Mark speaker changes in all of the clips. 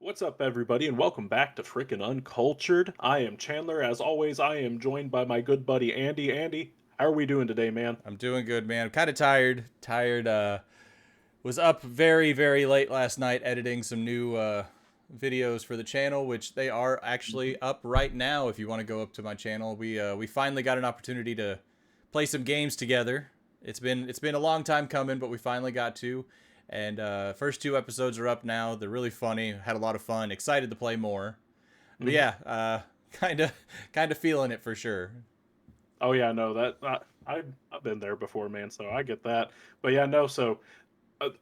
Speaker 1: What's up, everybody, and welcome back to Frickin' Uncultured. I am Chandler. As always, I am joined by my good buddy Andy. Andy, how are we doing today, man?
Speaker 2: I'm doing good, man. I'm kind of tired. Was up very, very late last night editing some new videos for the channel, which they are
Speaker 1: Mhm.
Speaker 2: actually up right now. If you want to go up to my channel, we finally got an opportunity to play some games together. It's been a long time coming, but we finally got to. And first two episodes are up now. They're really funny. Had a lot of fun. Excited to play more. But
Speaker 1: Mhm.
Speaker 2: yeah, kind of feeling it for sure.
Speaker 1: Oh yeah, no, I've been there before, man. So I get that. But yeah, no. So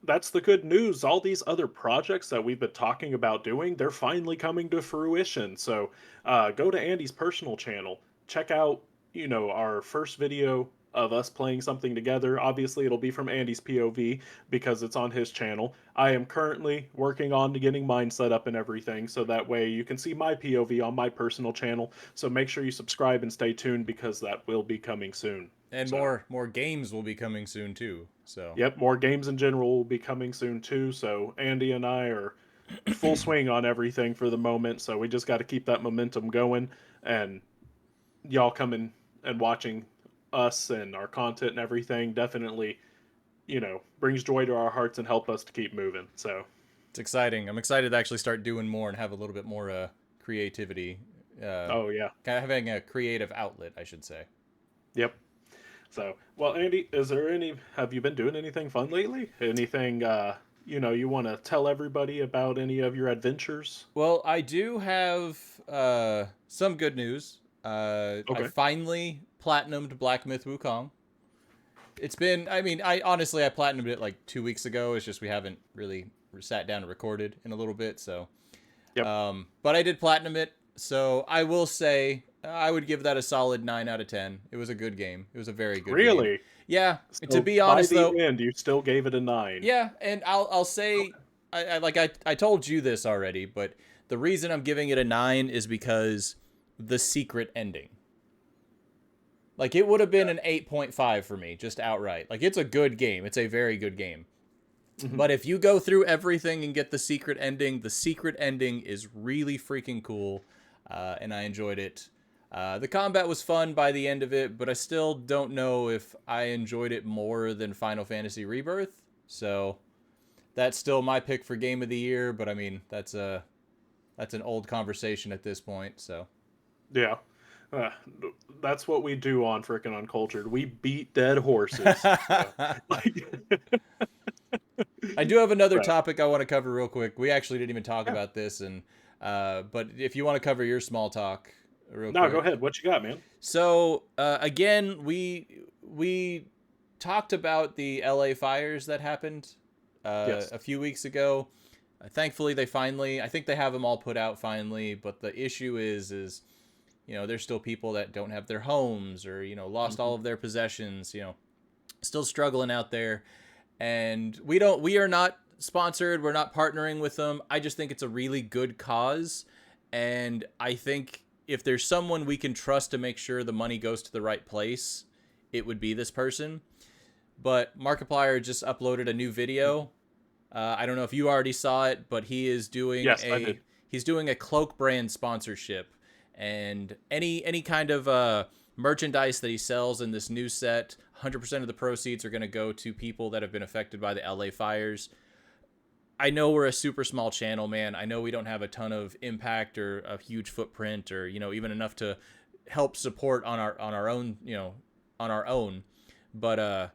Speaker 1: that's the good news. All these other projects that we've been talking about doing, they're finally coming to fruition. So go to Andy's personal channel, check out, our first video of us playing something together. Obviously, it'll be from Andy's POV because it's on his channel. I am currently working on getting mine set up and everything, so that way you can see my POV on my personal channel. So make sure you subscribe and stay tuned because that will be coming soon.
Speaker 2: And
Speaker 1: So.
Speaker 2: more games will be coming soon too. So
Speaker 1: Yep, more games in general will be coming soon too. So Andy and I are full swing on everything for the moment. So we just got to keep that momentum going, and y'all coming and watching us and our content and everything definitely, brings joy to our hearts and help us to keep moving. So,
Speaker 2: it's exciting. I'm excited to actually start doing more and have a little bit more creativity.
Speaker 1: oh yeah,
Speaker 2: Kind of having a creative outlet, I should say.
Speaker 1: yep. So, well, Andy, have you been doing anything fun lately? Anything, you want to tell everybody about any of your adventures?
Speaker 2: Well, I do have some good news. I
Speaker 1: Okay.
Speaker 2: finally platinumed Black Myth Wukong. It's been, I mean, I platinumed it like 2 weeks ago. It's just we haven't really sat down and recorded in a little bit. So
Speaker 1: Yep.
Speaker 2: but I did platinum it, so I will say I would give that a solid 9 out of 10. It was a good game. It was a very good game.
Speaker 1: Really?
Speaker 2: Yeah. To
Speaker 1: So
Speaker 2: be
Speaker 1: by
Speaker 2: honest,
Speaker 1: the
Speaker 2: though,
Speaker 1: end, you still gave it a 9.
Speaker 2: yeah, and I'll say
Speaker 1: Okay.
Speaker 2: I told you this already, but the reason I'm giving it a 9 is because the secret ending. Like it would have been an 8.5 for me, just outright. Like it's a good game. It's a very good game.
Speaker 1: Mhm.
Speaker 2: But if you go through everything and get the secret ending is really freaking cool, and I enjoyed it. The combat was fun by the end of it, but I still don't know if I enjoyed it more than Final Fantasy Rebirth. So that's still my pick for game of the year. But I mean, that's an old conversation at this point. So
Speaker 1: Yeah. Uh, that's what we do on Frickin' Uncultured. We beat dead horses. So, like,
Speaker 2: I do have another
Speaker 1: so,
Speaker 2: topic I want to cover real quick. We actually didn't even talk
Speaker 1: yeah.
Speaker 2: about this, and but if you want to cover your small talk real
Speaker 1: No, go
Speaker 2: quick.
Speaker 1: ahead. What you got, man?
Speaker 2: So again, we talked about the LA fires that happened
Speaker 1: Yes.
Speaker 2: a few weeks ago. Thankfully, they finally, I think they have them all put out finally. But the issue is there's still people that don't have their homes or lost
Speaker 1: Hmm.
Speaker 2: all of their possessions. Still struggling out there, and we are not sponsored. We're not partnering with them. I just think it's a really good cause, and I think if there's someone we can trust to make sure the money goes to the right place, it would be this person. But Markiplier just uploaded a new
Speaker 1: Hmm.
Speaker 2: video. I don't know if you already saw it, but
Speaker 1: Yes, I did.
Speaker 2: he's doing a cloak brand sponsorship, and any kind of merchandise that he sells in this new set, 100% of the proceeds are going to go to people that have been affected by the LA fires. I know we're a super small channel, man. I know we don't have a ton of impact or a huge footprint or even enough to help support on our own, on our own. But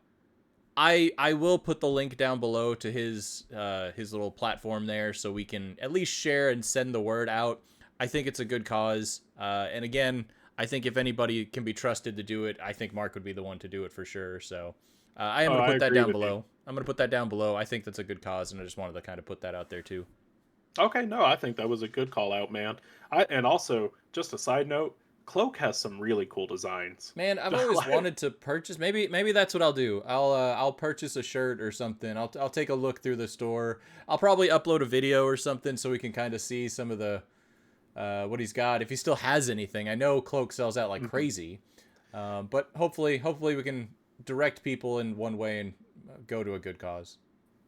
Speaker 2: I will put the link down below to his little platform there so we can at least share and send the word out. I think it's a good cause. And again, I think if anybody can be trusted to do it, I think Mark would be the one to do it for sure. So I am
Speaker 1: Oh,
Speaker 2: going to
Speaker 1: I
Speaker 2: put that
Speaker 1: agree
Speaker 2: down
Speaker 1: with you.
Speaker 2: below. I'm going to put that down below. I think that's a good cause, and I just wanted to kind of put that out there too.
Speaker 1: Okay, no, I think that was a good call out, man. And also, just a side note, Cloak has some really cool designs.
Speaker 2: Man, I've always
Speaker 1: Like,
Speaker 2: wanted to purchase. Maybe that's what I'll do. I'll purchase a shirt or something. I'll take a look through the store. I'll probably upload a video or something so we can kind of see some of the what he's got if he still has anything. I know Cloak sells out like
Speaker 1: mhm.
Speaker 2: crazy, but hopefully we can direct people in one way and go to a good cause.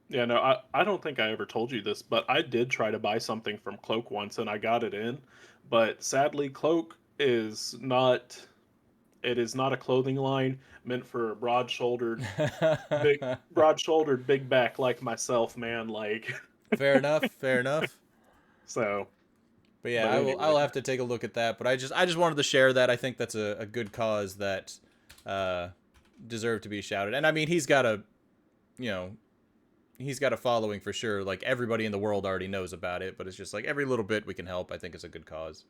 Speaker 1: Yeah, no, I don't think I ever told you this, but I did try to buy something from Cloak once and I got it in. But sadly, Cloak is not it is not a clothing line meant for a broad shouldered, big back like myself, man. Like
Speaker 2: Fair enough. Fair enough.
Speaker 1: so.
Speaker 2: But yeah,
Speaker 1: But
Speaker 2: I
Speaker 1: anyway,
Speaker 2: will have to take a look at that. But I just wanted to share that. I think that's a good cause that uh, deserved to be shouted. And I mean, you know he's got a following for sure. Like everybody in the world already knows about it. But it's just like every little bit we can help. I think is a good cause.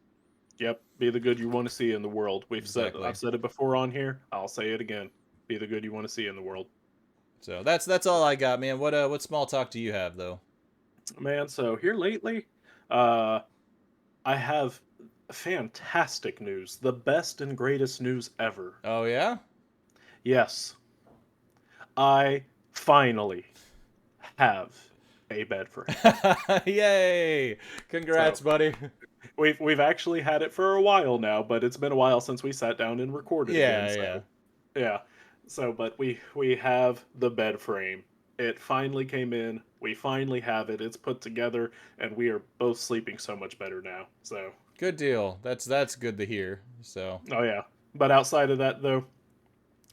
Speaker 1: yep, be the good you want to see in the world.
Speaker 2: Exactly.
Speaker 1: I've said it before on here. I'll say it again. Be the good you want to see in the world.
Speaker 2: So that's all I got, man. What small talk do you have though?
Speaker 1: Man, so here lately, uh I have fantastic news. The best and greatest news ever.
Speaker 2: Oh yeah.
Speaker 1: Yes, I finally have a bed frame.
Speaker 2: Yay!
Speaker 1: So
Speaker 2: Congrats, buddy.
Speaker 1: we've actually had it for a while now, but it's been a while since we sat down and recorded again.
Speaker 2: Yeah,
Speaker 1: So
Speaker 2: yeah.
Speaker 1: yeah. So but we have the bed frame. It finally came in. We finally have it. It's put together and we are both sleeping so much better now. So
Speaker 2: Good deal. That's good to hear. So
Speaker 1: oh yeah. But outside of that though,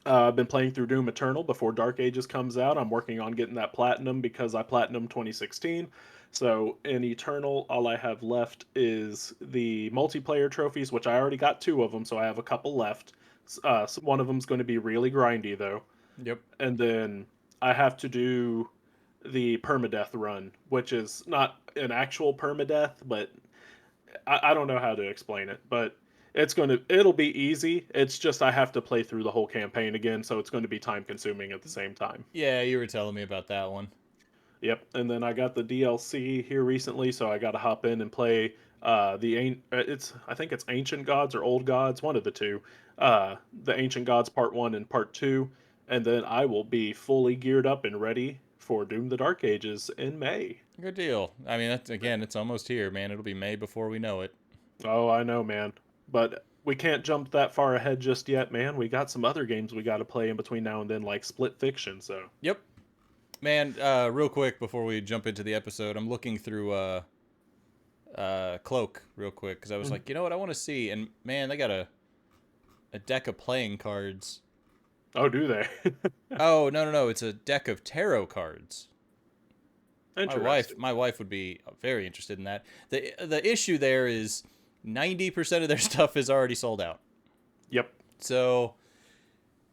Speaker 1: I've been playing through Doom Eternal before Dark Ages comes out. I'm working on getting that platinum because I platinum 2016. So in Eternal, all I have left is the multiplayer trophies, which I already got two of them, so I have a couple left. One of them's going to be really grindy though,
Speaker 2: yep.
Speaker 1: and then I have to do the permadeath run, which is not an actual permadeath, but I don't know how to explain it, but it'll be easy. It's just I have to play through the whole campaign again, so it's going to be time consuming at the same time.
Speaker 2: Yeah, you were telling me about that one.
Speaker 1: Yep, and then I got the DLC here recently, so I got to hop in and play it's I think it's Ancient Gods or Old Gods, one of the two. The Ancient Gods Part 1 and Part 2, and then I will be fully geared up and ready for Doom the Dark Ages in May.
Speaker 2: Good deal. I mean, that's again, it's almost here, man. It'll be May before we know it.
Speaker 1: Oh, I know, man. But we can't jump that far ahead just yet, man. We got some other games we got to play in between now and then, like Split Fiction. So,
Speaker 2: Yep. Man, real quick before we jump into the episode, I'm looking through Cloak real quick because I was
Speaker 1: Mhm.
Speaker 2: like, you know what, I want to see, and man, they got a deck of playing cards.
Speaker 1: Oh, do they?
Speaker 2: Oh no, it's a deck of tarot cards.
Speaker 1: Interesting.
Speaker 2: My wife would be very interested in that. The issue there is 90% of their stuff is already sold out.
Speaker 1: Yep.
Speaker 2: So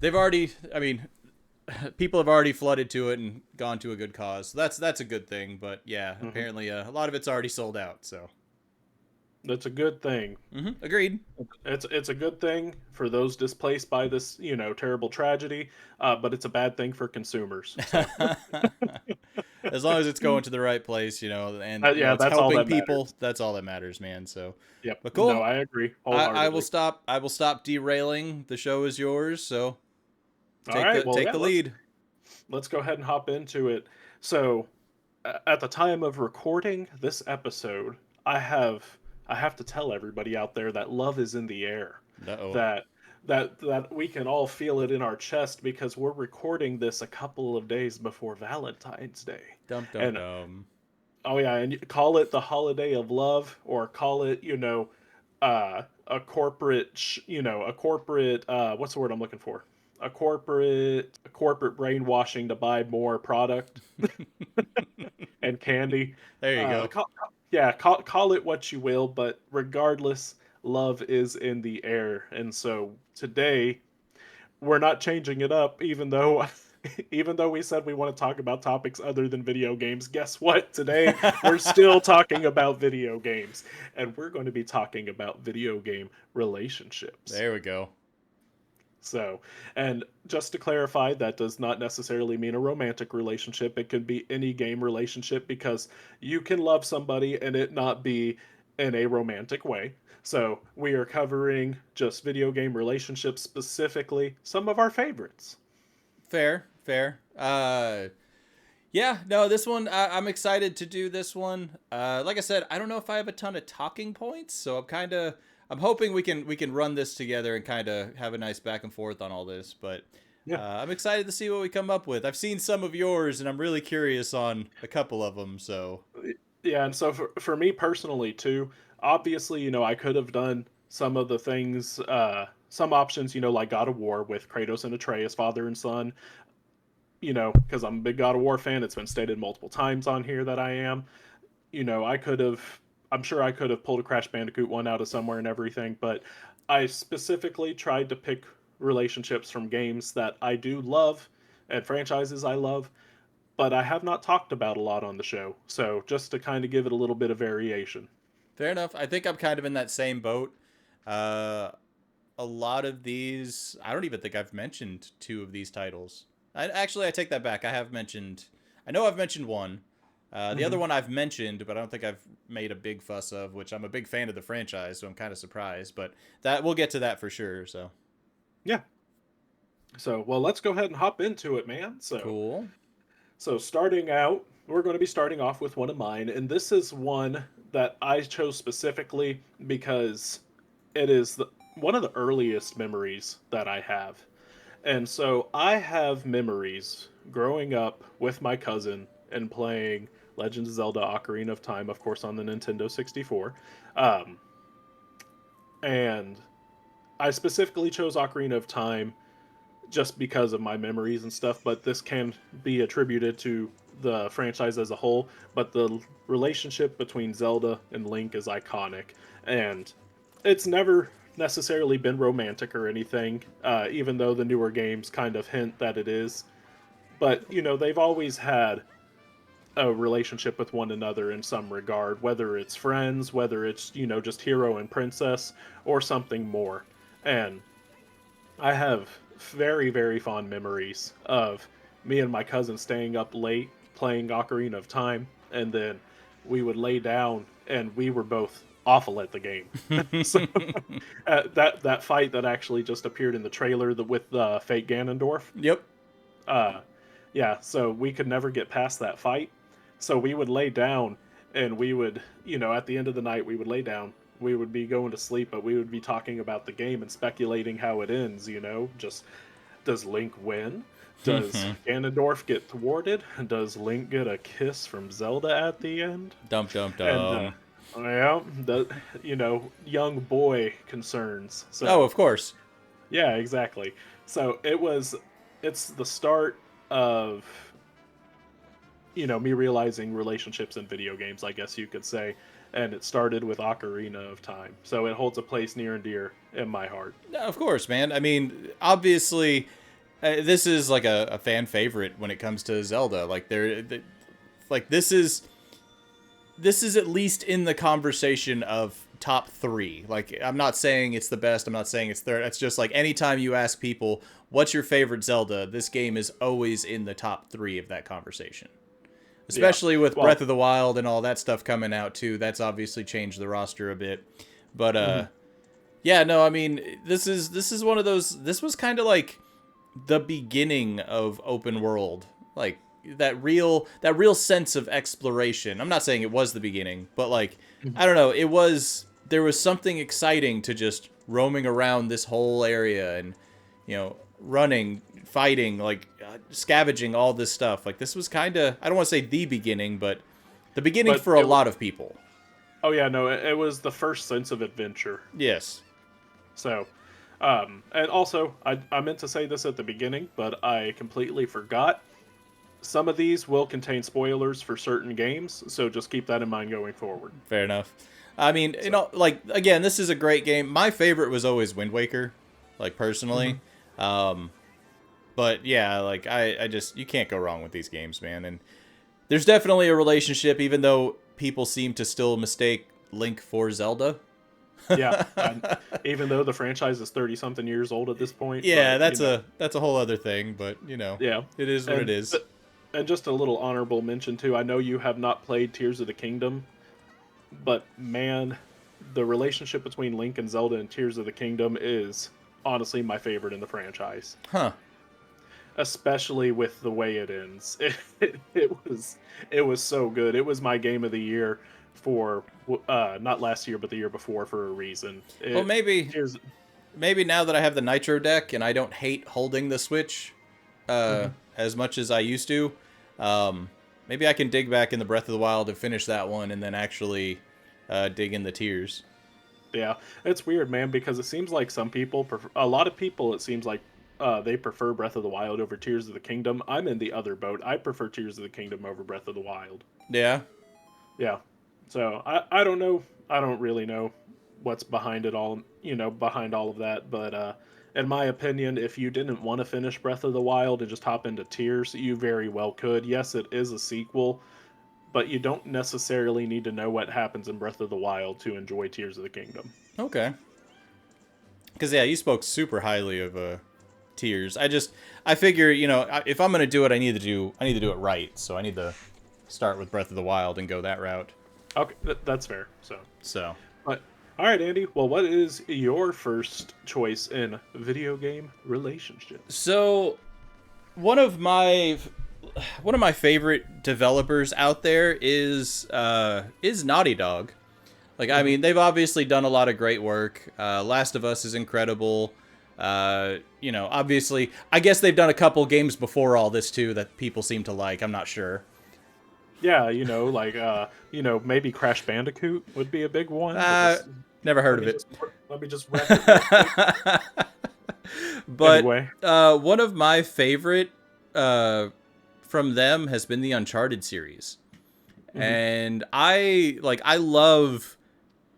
Speaker 2: they've already, I mean, people have already flooded to it and gone to a good cause. So that's a good thing. But yeah,
Speaker 1: Hmm.
Speaker 2: apparently a lot of it's already sold out. So
Speaker 1: That's a good thing.
Speaker 2: agreed.
Speaker 1: It's a good thing for those displaced by this, terrible tragedy. But it's a bad thing for consumers. So,
Speaker 2: As long as it's going to the right place, and
Speaker 1: yeah,
Speaker 2: it's
Speaker 1: that's all
Speaker 2: helping
Speaker 1: that
Speaker 2: people,
Speaker 1: matters.
Speaker 2: that's all that matters, man. So,
Speaker 1: Yep.
Speaker 2: but
Speaker 1: No,
Speaker 2: cool.
Speaker 1: I agree
Speaker 2: I will
Speaker 1: wholeheartedly.
Speaker 2: stop. I will stop derailing. The show is yours. So
Speaker 1: All right. Well,
Speaker 2: take
Speaker 1: yeah.
Speaker 2: the
Speaker 1: Let's
Speaker 2: lead.
Speaker 1: let's go ahead and hop into it. So, at the time of recording this episode, I have I have to tell everybody out there that love is in the air.
Speaker 2: Uh oh.
Speaker 1: That that we can all feel it in our chest because we're recording this a couple of days before Valentine's Day.
Speaker 2: Dum dum
Speaker 1: And
Speaker 2: dum.
Speaker 1: oh yeah, and you call it the holiday of love or call it, a corporate, a corporate what's the word I'm looking for? A corporate brainwashing to buy more product and candy.
Speaker 2: There you
Speaker 1: Uh,
Speaker 2: go.
Speaker 1: call, yeah, call it what you will, but regardless, love is in the air. And so today we're not changing it up, even though even though we said we want to talk about topics other than video games. Guess what? Today we're still talking about video games, and we're going to be talking about video game relationships.
Speaker 2: There we go.
Speaker 1: So, and just to clarify, that does not necessarily mean a romantic relationship. It could be any game relationship because you can love somebody and it not be in a romantic way. So, we are covering just video game relationships, specifically some of our favorites.
Speaker 2: Fair, fair. Yeah, no, this one I'm excited to do this one. Like I said, I don't know if I have a ton of talking points, so I'm hoping we can run this together and kind of have a nice back and forth on all this. But
Speaker 1: Yeah.
Speaker 2: I'm excited to see what we come up with. I've seen some of yours, and I'm really curious on a couple of them. So
Speaker 1: Yeah, and so for me personally too, obviously, I could have done some of the things, some options, like God of War with Kratos and Atreus, father and son, because I'm a big God of War fan. It's been stated multiple times on here that I am. I could have, I'm sure I could have pulled a Crash Bandicoot one out of somewhere and everything, but I specifically tried to pick relationships from games that I do love and franchises I love, but I have not talked about a lot on the show. So just to kind of give it a little bit of variation.
Speaker 2: fair enough. I think I'm kind of in that same boat. Uh, a lot of these, I don't even think I've mentioned two of these titles. I take that back. I know I've mentioned one. The other
Speaker 1: Hmm.
Speaker 2: one I've mentioned, but I don't think I've made a big fuss of, which I'm a big fan of the franchise, so I'm kind of surprised. But that we'll get to that for sure. So
Speaker 1: Yeah. So, well, let's go ahead and hop into it, man. So,
Speaker 2: cool.
Speaker 1: starting out, we're going to be starting off with one of mine, and this is one that I chose specifically because it is one of the earliest memories that I have. And so I have memories growing up with my cousin and playing Legend of Zelda Ocarina of Time, of course, on the Nintendo 64. Um, and I specifically chose Ocarina of Time just because of my memories and stuff, but this can be attributed to the franchise as a whole. But the relationship between Zelda and Link is iconic, and it's never necessarily been romantic or anything, even though the newer games kind of hint that it is. But, they've always had a relationship with one another in some regard, whether it's friends, whether it's, just hero and princess, or something more. And I have very, very fond memories of me and my cousin staying up late playing Ocarina of Time, and then we would lay down, and we were both awful at the game. So that fight that actually just appeared in the trailer with fake Ganondorf,
Speaker 2: Yep.
Speaker 1: uh, yeah, so we could never get past that fight. So we would lay down, and we would, at the end of the night, we would lay down. We would be going to sleep, but we would be talking about the game and speculating how it ends, Just, does Link win? Does Ganondorf get thwarted? Does Link get a kiss from Zelda at the end?
Speaker 2: Dum dum
Speaker 1: And,
Speaker 2: dum.
Speaker 1: yeah, young boy concerns.
Speaker 2: Oh,
Speaker 1: So,
Speaker 2: of course.
Speaker 1: yeah, exactly. So it's the start of, me realizing relationships in video games, I guess you could say. And it started with Ocarina of Time. So it holds a place near and dear in my heart.
Speaker 2: Yeah, of course, man. I mean, obviously, this is like a fan favorite when it comes to Zelda. Like like this is at least in the conversation of top three. Like, I'm not saying it's the best. I'm not saying it's third. It's just like anytime you ask people, what's your favorite Zelda? This game is always in the top three of that conversation.
Speaker 1: Yeah.
Speaker 2: Especially with Breath
Speaker 1: Well,
Speaker 2: of the Wild and all that stuff coming out too. That's obviously changed the roster a bit. But
Speaker 1: mhm.
Speaker 2: yeah, no, I mean, this is one of those. This was kind of like the beginning of open world, like that real sense of exploration. I'm not saying it was the beginning, but like
Speaker 1: Mhm.
Speaker 2: I don't know, it was there was something exciting to just roaming around this whole area and running, fighting, like scavenging all this stuff. Like this was kind of I don't want to say the beginning, but the beginning
Speaker 1: But
Speaker 2: for a lot of people.
Speaker 1: oh yeah, no, it was the first sense of adventure.
Speaker 2: Yes.
Speaker 1: So, and also, I meant to say this at the beginning, but I completely forgot. Some of these will contain spoilers for certain games, so just keep that in mind going forward.
Speaker 2: Fair enough. I mean,
Speaker 1: So,
Speaker 2: like again, this is a great game. My favorite was always Wind Waker, like
Speaker 1: mhm.
Speaker 2: personally. Um, but yeah, like I just you can't go wrong with these games, man. And there's definitely a relationship, even though people seem to still mistake Link for Zelda.
Speaker 1: Yeah, even though the franchise is 30 something years old at this point,
Speaker 2: Yeah,
Speaker 1: but
Speaker 2: that's a whole other thing, but
Speaker 1: yeah.
Speaker 2: it is what it
Speaker 1: And
Speaker 2: is.
Speaker 1: and just a little honorable mention too. I know you have not played Tears of the Kingdom, but man, the relationship between Link and Zelda in Tears of the Kingdom is honestly my favorite in the franchise,
Speaker 2: Huh.
Speaker 1: especially with the way it ends. It was so good. It was my game of the year for not last year but the year before for a reason.
Speaker 2: Well,
Speaker 1: It
Speaker 2: maybe
Speaker 1: Tears.
Speaker 2: maybe now that I have the Nitro deck and I don't hate holding the Switch
Speaker 1: Mhm.
Speaker 2: as much as I used to, um, maybe I can dig back in the Breath of the Wild and finish that one, and then actually dig in the Tears.
Speaker 1: Yeah, it's weird, man, because it seems like some people prefer, a lot of people, it seems like they prefer Breath of the Wild over Tears of the Kingdom. I'm in the other boat. I prefer Tears of the Kingdom over Breath of the Wild.
Speaker 2: Yeah.
Speaker 1: Yeah. So I don't know. I don't really know what's behind it all, behind all of that. But in my opinion, if you didn't want to finish Breath of the Wild and just hop into Tears, you very well could. Yes, it is a sequel, but you don't necessarily need to know what happens in Breath of the Wild to enjoy Tears of the Kingdom.
Speaker 2: Okay. Because yeah, you spoke super highly of Tears. I figure if I'm gonna do it, I need to do it right. So I need to start with Breath of the Wild and go that route.
Speaker 1: Okay, that's fair. So,
Speaker 2: So
Speaker 1: but all right, Andy. Well, what is your first choice in video game relationships?
Speaker 2: so one of my one of my favorite developers out there is Naughty Dog. Like, I
Speaker 1: Hmm.
Speaker 2: mean, they've obviously done a lot of great work. Last of Us is incredible. Obviously, I guess they've done a couple games before all this too that people seem to like. I'm not sure.
Speaker 1: Yeah, like maybe Crash Bandicoot would be a big one. But
Speaker 2: Uh,
Speaker 1: just
Speaker 2: Never
Speaker 1: let
Speaker 2: heard of
Speaker 1: me
Speaker 2: it.
Speaker 1: just let me just wrap it real quick.
Speaker 2: But
Speaker 1: Anyway.
Speaker 2: one of my favorite uh, from them has been the Uncharted series,
Speaker 1: Hmm.
Speaker 2: and I love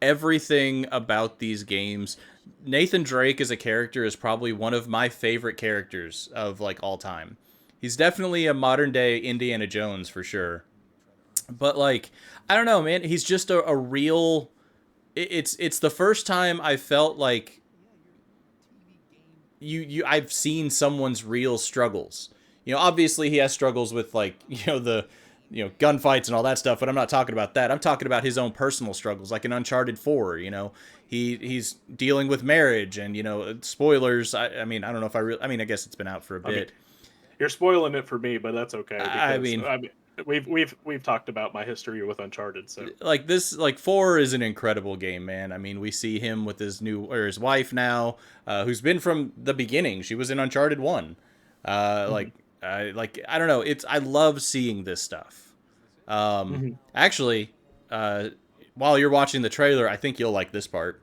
Speaker 2: everything about these games. Nathan Drake as a character is probably one of my favorite characters of like all time. He's definitely a modern day Indiana Jones for sure. But like, I don't know, man. He's just a real. It's the first time I felt like I've seen someone's real struggles. Obviously he has struggles with like the gunfights and all that stuff, but I'm not talking about that. I'm talking about his own personal struggles, like in Uncharted 4. He's dealing with marriage and spoilers. I mean, I don't know if I really. I mean, I guess it's been out for a
Speaker 1: I mean,
Speaker 2: bit.
Speaker 1: you're spoiling it for me, but that's okay
Speaker 2: I
Speaker 1: because
Speaker 2: mean,
Speaker 1: I mean we've talked about my history with Uncharted, so.
Speaker 2: like this, like 4 is an incredible game, man. I mean, we see him with his wife now, who's been from the beginning. She was in Uncharted 1. uh
Speaker 1: Hmm.
Speaker 2: like I don't know, I love seeing this stuff.
Speaker 1: Hmm.
Speaker 2: Actually, uh while you're watching the trailer, I think you'll like this part.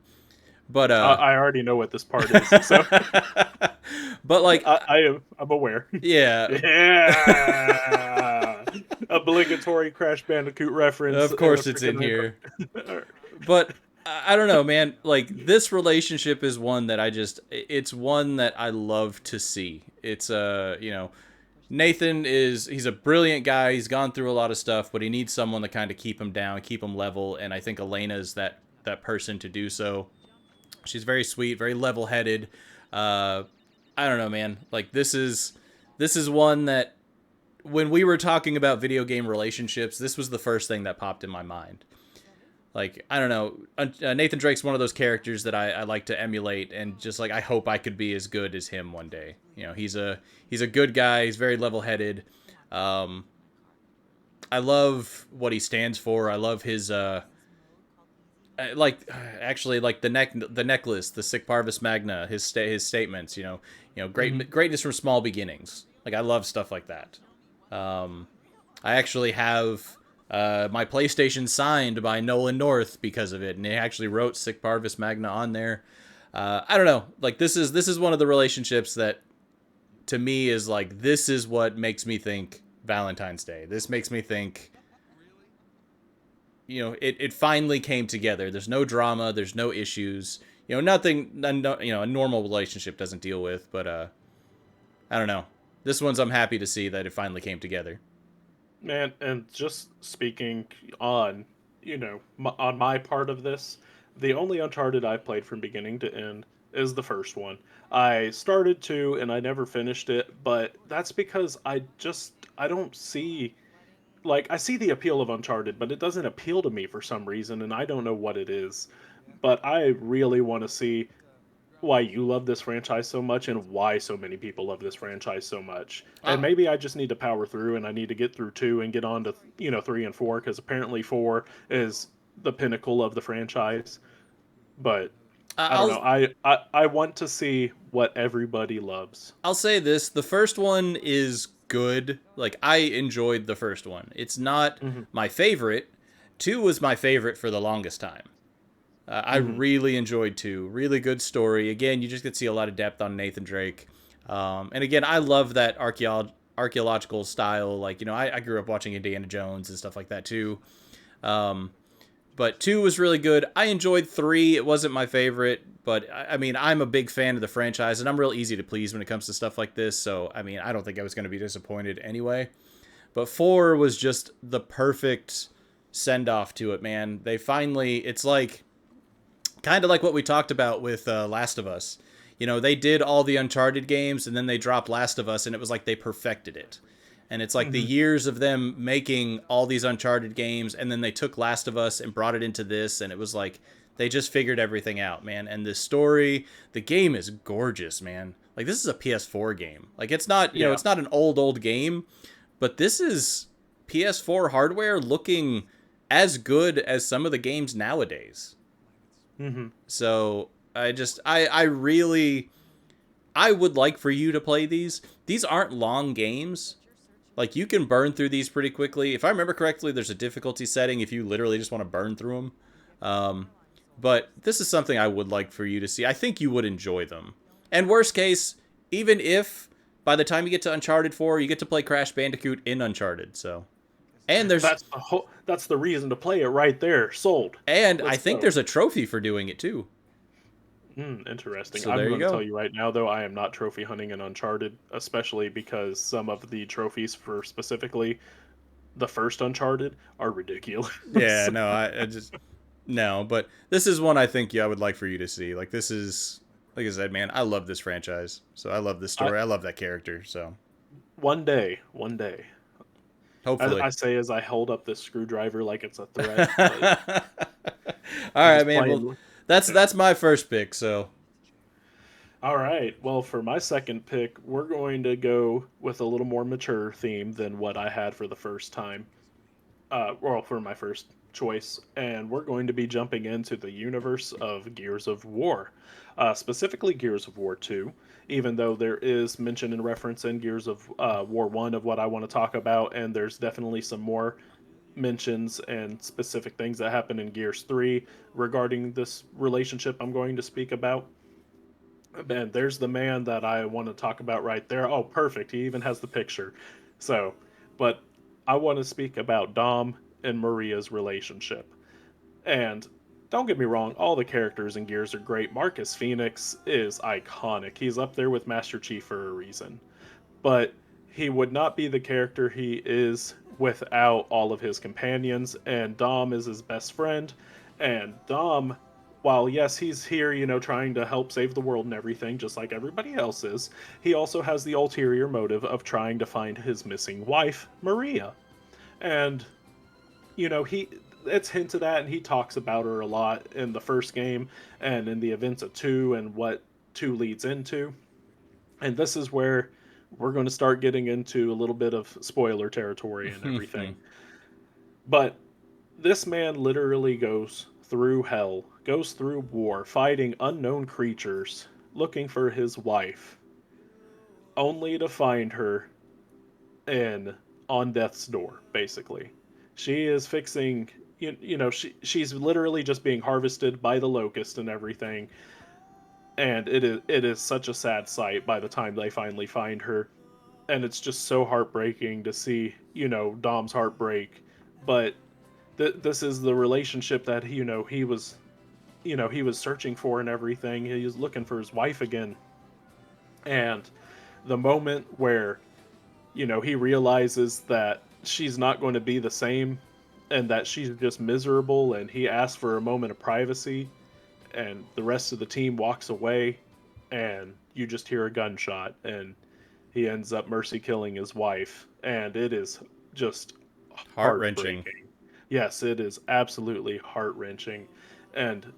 Speaker 2: But
Speaker 1: I already know what this part is, so
Speaker 2: but like
Speaker 1: I'm aware.
Speaker 2: yeah,
Speaker 1: Yeah, obligatory Crash Bandicoot reference
Speaker 2: of
Speaker 1: in a
Speaker 2: course it's in
Speaker 1: freaking
Speaker 2: here.
Speaker 1: record.
Speaker 2: But I don't know, man. Like this relationship is one that it's one that I love to see. It's Nathan he's a brilliant guy. He's gone through a lot of stuff, but he needs someone to kind of keep him down, keep him level, and I think Elena is that person to do so. She's very sweet, very level-headed. Uh I don't know, man. Like this is one that when we were talking about video game relationships, this was the first thing that popped in my mind. Like I don't know, Nathan Drake's one of those characters that I like to emulate, and just like I hope I could be as good as him one day. He's a good guy. He's very level headed. Um, I love what he stands for. I love his like actually like the necklace, the Sic Parvis Magna, his statements.
Speaker 1: Hmm.
Speaker 2: Greatness from small beginnings. Like I love stuff like that. Um, I actually have my PlayStation signed by Nolan North because of it, and he actually wrote Sic Parvis Magna on there. I don't know. Like this is one of the relationships that to me is like this is what makes me think Valentine's Day. This makes me think it finally came together. There's no drama. There's no issues. Nothing. A normal relationship doesn't deal with. But I don't know. This one's I'm happy to see that it finally came together.
Speaker 1: Man, and just speaking on, on my part of this, the only Uncharted I played from beginning to end is the first one. I started to and I never finished it, but that's because I don't see, like, I see the appeal of Uncharted, but it doesn't appeal to me for some reason, and I don't know what it is. But I really want to see why you love this franchise so much and why so many people love this franchise so much. And
Speaker 2: Uh,
Speaker 1: maybe I just need to power through and I need to get through 2 and get on to, 3 and 4 because apparently 4 is the pinnacle of the franchise. But I don't know.
Speaker 2: I'll
Speaker 1: I want to see what everybody loves.
Speaker 2: I'll say this: the first one is good. Like I enjoyed the first one. It's not
Speaker 1: Hmm.
Speaker 2: my favorite. Two was my favorite for the longest time. I
Speaker 1: Hmm.
Speaker 2: really enjoyed two. Really good story. Again, you just get to see a lot of depth on Nathan Drake. And again, I love that archaeological style. Like, I grew up watching Indiana Jones and stuff like that too. Um, but two was really good. I enjoyed three. It wasn't my favorite, but I mean, I'm a big fan of the franchise, and I'm real easy to please when it comes to stuff like this. So, I mean, I don't think I was going to be disappointed anyway. But four was just the perfect send off to it, man. They finally, it's like kind of like what we talked about with Last of Us. They did all the Uncharted games and then they dropped Last of Us, and it was like they perfected it. And it's like the
Speaker 1: Hmm.
Speaker 2: years of them making all these Uncharted games, and then they took Last of Us and brought it into this, and it was like they just figured everything out, man. And this story, the game is gorgeous, man. Like this is a PS4 game. Like it's not,
Speaker 1: Yeah.
Speaker 2: it's not an old game, but this is PS4 hardware looking as good as some of the games nowadays.
Speaker 1: Hmm.
Speaker 2: So I really I would like for you to play these. These aren't long games. Like you can burn through these pretty quickly. If I remember correctly, there's a difficulty setting if you literally just want to burn through them. Um, but this is something I would like for you to see. I think you would enjoy them. And worst case, even if by the time you get to Uncharted 4, you get to play Crash Bandicoot in Uncharted. So, and there's
Speaker 1: That's the reason to play it right there. Sold.
Speaker 2: and I
Speaker 1: Let's
Speaker 2: think
Speaker 1: go.
Speaker 2: there's a trophy for doing it too.
Speaker 1: Interesting.
Speaker 2: So
Speaker 1: I'm
Speaker 2: there you
Speaker 1: going to tell
Speaker 2: go.
Speaker 1: you right now, though, I am not trophy hunting in Uncharted, especially because some of the trophies for specifically the first Uncharted are
Speaker 2: Yeah,
Speaker 1: ridiculous.
Speaker 2: no, I just no, but this is one I think I would like for you to see. Like this is like I said, man, I love this franchise. So I love this
Speaker 1: I
Speaker 2: story. I love that character. So
Speaker 1: one day.
Speaker 2: hopefully.
Speaker 1: I say as I hold up this screwdriver like it's a threat, but
Speaker 2: All
Speaker 1: I'm
Speaker 2: right,
Speaker 1: just
Speaker 2: man. Well,
Speaker 1: playing. Yeah.
Speaker 2: that's my first pick. So
Speaker 1: All right. Well, for my second pick, we're going to go with a little more mature theme than what I had for the first time. Well, for my first choice, and we're going to be jumping into the universe of Gears of War, specifically Gears of War 2, even though there is mention and reference in Gears of War 1 of what I want to talk about, and there's definitely some more mentions and specific things that happen in Gears 3 regarding this relationship I'm going to speak about. And there's the man that I want to talk about right there. Oh, perfect. He even has the picture. So, but I want to speak about Dom and Maria's relationship. And don't get me wrong, all the characters in Gears are great. Marcus Phoenix is iconic. He's up there with Master Chief for a reason. But he would not be the character he is without all of his companions, and Dom is his best friend. And Dom, while yes, he's here, trying to help save the world and everything, just like everybody else is, he also has the ulterior motive of trying to find his missing wife, Maria. And he it's hinted at and he talks about her a lot in the first game and in the events of 2 and what 2 leads into. And this is where we're going to start getting into a little bit of spoiler territory and everything. But this man literally goes through hell, goes through war, fighting unknown creatures, looking for his wife, only to find her in on death's door, basically. She is fixing she's literally just being harvested by the locust and everything, and it is such a sad sight by the time they finally find her, and it's just so heartbreaking to see Dom's heartbreak. But this is the relationship that he was searching for and everything. He was looking for his wife again, and the moment where he realizes that she's not going to be the same and that she's just miserable, and he asks for a moment of privacy, and the rest of the team walks away, and you just hear a gunshot, and he ends up mercy killing his wife, and it is just
Speaker 2: heart wrenching.
Speaker 1: heartbreaking. Yes, it is absolutely heart wrenching. And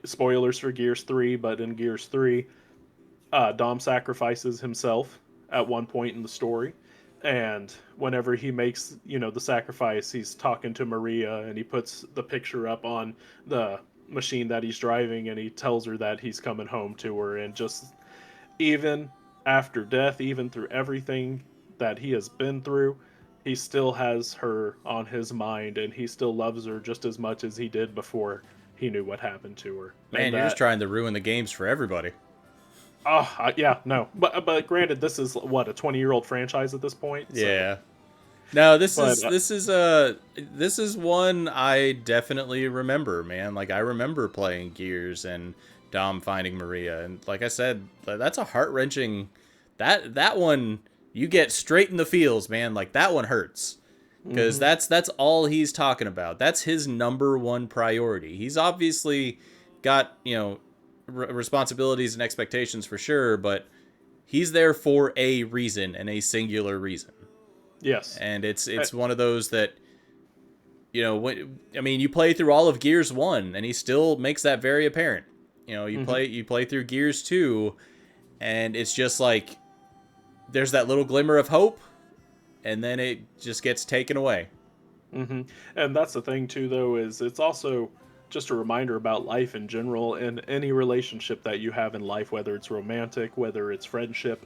Speaker 1: spoilers for Gears 3, but in Gears 3, Dom sacrifices himself at one point in the story. And whenever he makes, the sacrifice, he's talking to Maria and he puts the picture up on the machine that he's driving, and he tells her that he's coming home to her, and just even after death, even through everything that he has been through, he still has her on his mind, and he still loves her just as much as he did before he knew what happened to her. And
Speaker 2: Man, you're just
Speaker 1: that,
Speaker 2: trying to ruin the games for everybody.
Speaker 1: yeah, no, but granted, this is what, a 20-year-old franchise at this point, so.
Speaker 2: Yeah. No, this
Speaker 1: But
Speaker 2: is this is one I definitely remember, man. Like I remember playing Gears and Dom finding Maria, and like I said, that's a heart-wrenching. That one you get straight in the feels, man. Like that one hurts because
Speaker 1: hmm
Speaker 2: that's all he's talking about. That's his number one priority. He's obviously got responsibilities and expectations for sure, but he's there for a reason and a singular reason.
Speaker 1: yes,
Speaker 2: And
Speaker 1: Uh,
Speaker 2: it's one of those that I mean, you play through all of Gears 1 and he still makes that very apparent.
Speaker 1: mhm.
Speaker 2: You play through Gears 2 and it's just like there's that little glimmer of hope and then it just gets taken away.
Speaker 1: And that's the thing too, though, is it's also just a reminder about life in general, and any relationship that you have in life, whether it's romantic, whether it's friendship,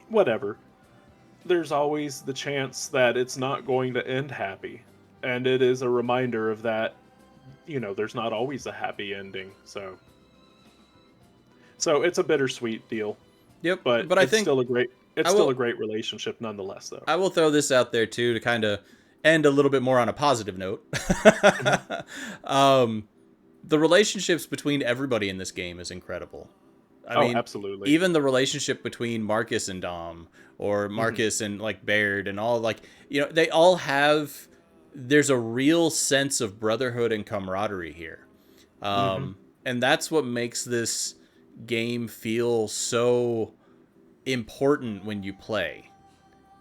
Speaker 1: whatever. There's always the chance that it's not going to end happy, and it is a reminder of that. There's not always a happy ending, so it's a bittersweet deal,
Speaker 2: Yep,
Speaker 1: but
Speaker 2: but I think
Speaker 1: it's
Speaker 2: I
Speaker 1: still a
Speaker 2: will
Speaker 1: great relationship nonetheless, though.
Speaker 2: I will throw this out there too to kind of end a little bit more on a positive note.
Speaker 1: Mhm.
Speaker 2: um the relationships between everybody in this game is incredible. I
Speaker 1: Oh,
Speaker 2: mean,
Speaker 1: absolutely.
Speaker 2: even the relationship between Marcus and Dom, or
Speaker 1: hmm
Speaker 2: Marcus and like Baird, and all like they all have. There's a real sense of brotherhood and camaraderie here,
Speaker 1: hmm
Speaker 2: and that's what makes this game feel so important when you play.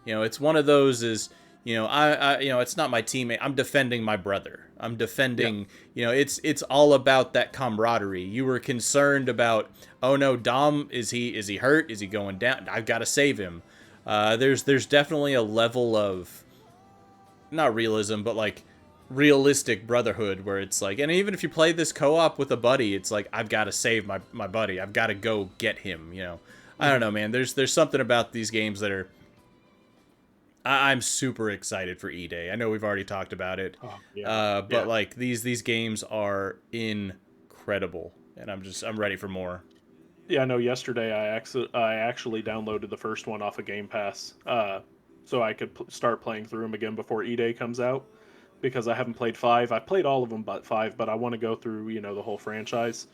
Speaker 2: It's one of those is it's not my teammate. I'm defending my brother. I'm
Speaker 1: Yeah.
Speaker 2: defending. It's all about that camaraderie. You were concerned about, oh no, Dom, is he hurt? Is he going down? I've got to save him. There's definitely a level of not realism, but like realistic brotherhood where it's like, and even if you play this co-op with a buddy, it's like I've got to save my buddy. I've got to go get him. I don't
Speaker 1: hmm
Speaker 2: know, man. There's something about these games that are I'm super excited for E-Day. I know we've already talked about it,
Speaker 1: Oh, yeah.
Speaker 2: but
Speaker 1: Yeah.
Speaker 2: like these games are incredible, and I'm ready for more.
Speaker 1: Yeah, I know yesterday I actually downloaded the first one off of Game Pass, so I could start playing through them again before E-Day comes out, because I haven't played 5. I've played all of them but 5, but I want to go through, the whole franchise